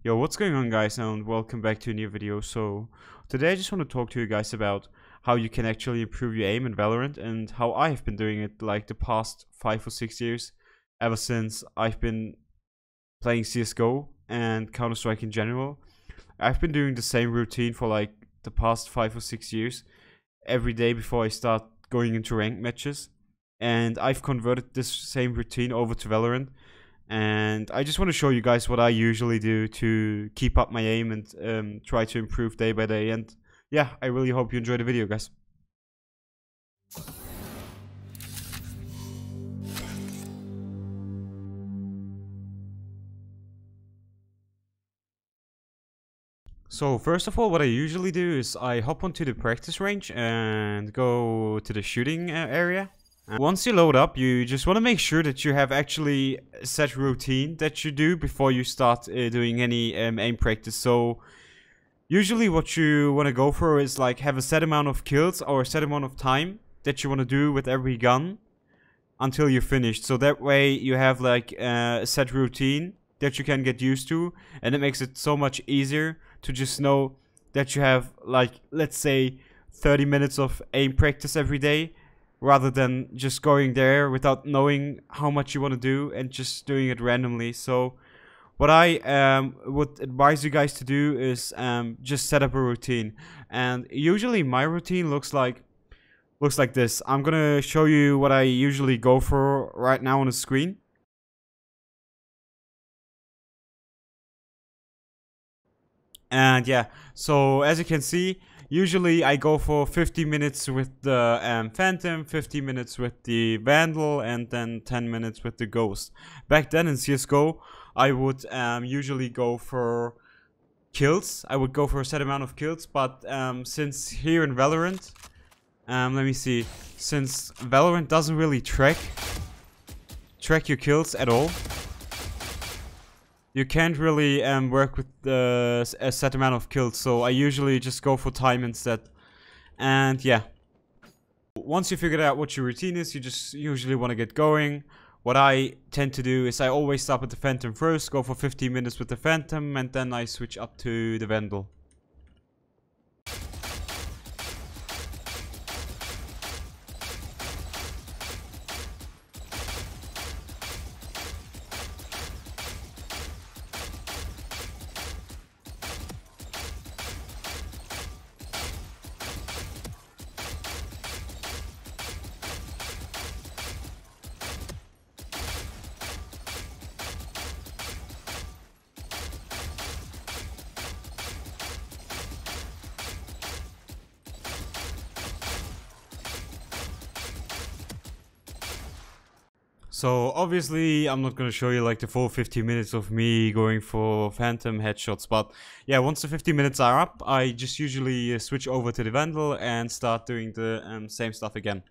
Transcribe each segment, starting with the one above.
Yo, what's going on, guys, and welcome back to a new video. So today I just want to talk to you guys about how you can actually improve your aim in Valorant and how I have been doing it like the past 5 or 6 years, ever since I've been playing CSGO and Counter-Strike in general. I've been doing the same routine for like the past 5 or 6 years every day before I start going into ranked matches, and I've converted this same routine over to Valorant. And I just want to show you guys what I usually do to keep up my aim and try to improve day by day. And yeah, I really hope you enjoy the video, guys. So first of all, what I usually do is I hop onto the practice range and go to the shooting area. Once you load up, you just want to make sure that you have actually a set routine that you do before you start doing any aim practice. So usually what you want to go for is like have a set amount of kills or a set amount of time that you want to do with every gun until you're finished. So that way you have like a set routine that you can get used to, and it makes it so much easier to just know that you have like, let's say, 30 minutes of aim practice every day, rather than just going there without knowing how much you want to do and just doing it randomly. So what I would advise you guys to do is just set up a routine. And usually my routine looks like this. I'm gonna show you what I usually go for right now on the screen. And yeah, so as you can see, usually I go for 50 minutes with the Phantom, 50 minutes with the Vandal, and then 10 minutes with the Ghost. Back then in CSGO, I would usually go for kills. I would go for a set amount of kills, but since here in Valorant, let me see, since Valorant doesn't really track your kills at all, you can't really work with a set amount of kills, so I usually just go for time instead. And yeah, once you figured out what your routine is, you just usually want to get going. What I tend to do is I always start with the Phantom first, go for 15 minutes with the Phantom, and then I switch up to the Vandal. So obviously I'm not gonna show you like the full 50 minutes of me going for Phantom headshots, but yeah, once the 50 minutes are up, I just usually switch over to the Vandal and start doing the same stuff again.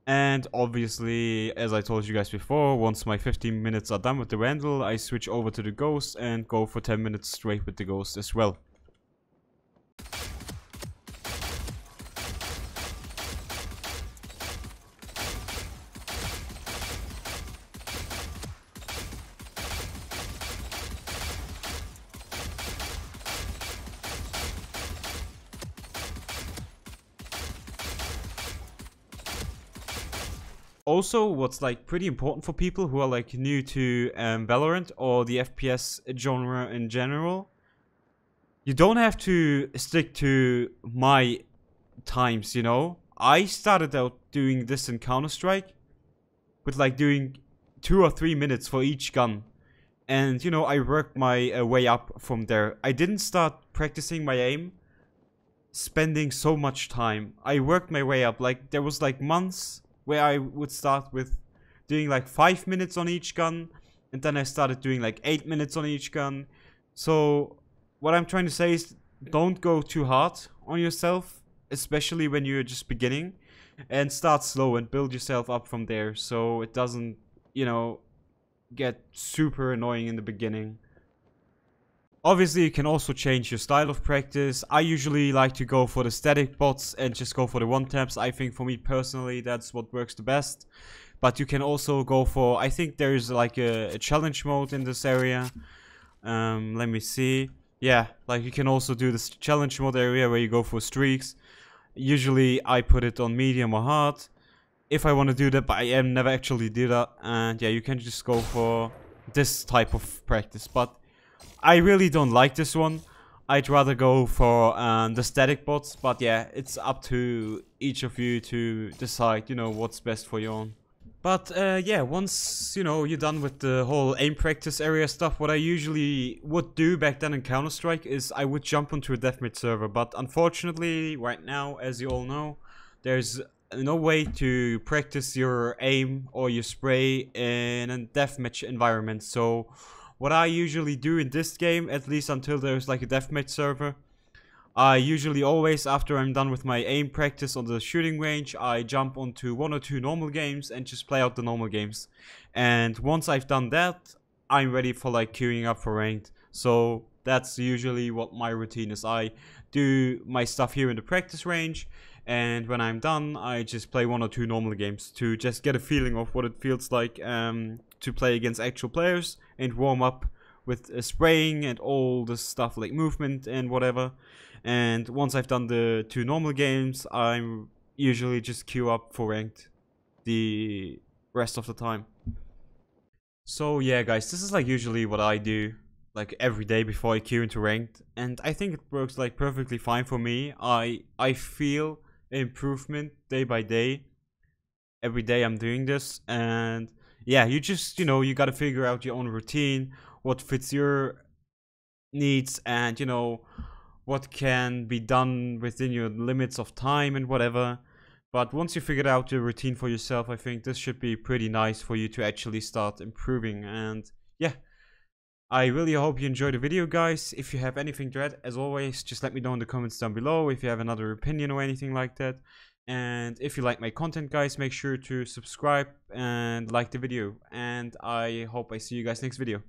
And obviously, as I told you guys before, once my 15 minutes are done with the Vandal, I switch over to the Ghost and go for 10 minutes straight with the Ghost as well. Also, what's like pretty important for people who are like new to Valorant or the FPS genre in general, you don't have to stick to my times, you know? I started out doing this in Counter-Strike with like doing 2 or 3 minutes for each gun. And you know, I worked my way up from there. I didn't start practicing my aim spending so much time. I worked my way up. Like there was like months where I would start with doing like 5 minutes on each gun, and then I started doing like 8 minutes on each gun. So what I'm trying to say is, don't go too hard on yourself, especially when you're just beginning, and start slow and build yourself up from there, so it doesn't, you know, get super annoying in the beginning. Obviously, you can also change your style of practice. I usually like to go for the static bots and just go for the one taps. I think for me personally, that's what works the best. But you can also go for, I think there's like a challenge mode in this area. Let me see. Yeah, like you can also do this challenge mode area where you go for streaks. Usually I put it on medium or hard if I want to do that, but I am never actually do that. And yeah, you can just go for this type of practice, but I really don't like this one. I'd rather go for the static bots, but yeah, it's up to each of you to decide, you know, what's best for your own. But yeah, once, you know, you're done with the whole aim practice area stuff, what I usually would do back then in Counter-Strike is I would jump onto a deathmatch server. But unfortunately, right now, as you all know, there's no way to practice your aim or your spray in a deathmatch environment. So what I usually do in this game, at least until there's like a deathmatch server, I usually always, after I'm done with my aim practice on the shooting range, I jump onto 1 or 2 normal games and just play out the normal games. And once I've done that, I'm ready for like queuing up for ranked. So that's usually what my routine is. I do my stuff here in the practice range, and when I'm done, I just play 1 or 2 normal games to just get a feeling of what it feels like to play against actual players and warm up with spraying and all the stuff like movement and whatever. And once I've done the 2 normal games, I'm usually just queue up for ranked the rest of the time. So yeah guys, this is like usually what I do like every day before I queue into ranked, and I think it works like perfectly fine for me. I feel improvement day by day. Every day I'm doing this, and yeah, you just, you know, you gotta figure out your own routine, what fits your needs, and you know, what can be done within your limits of time and whatever. But once you figured out your routine for yourself, I think this should be pretty nice for you to actually start improving. And yeah, I really hope you enjoyed the video, guys. If you have anything to add, as always, just let me know in the comments down below if you have another opinion or anything like that. And if you like my content, guys, make sure to subscribe and like the video. And I hope I see you guys next video.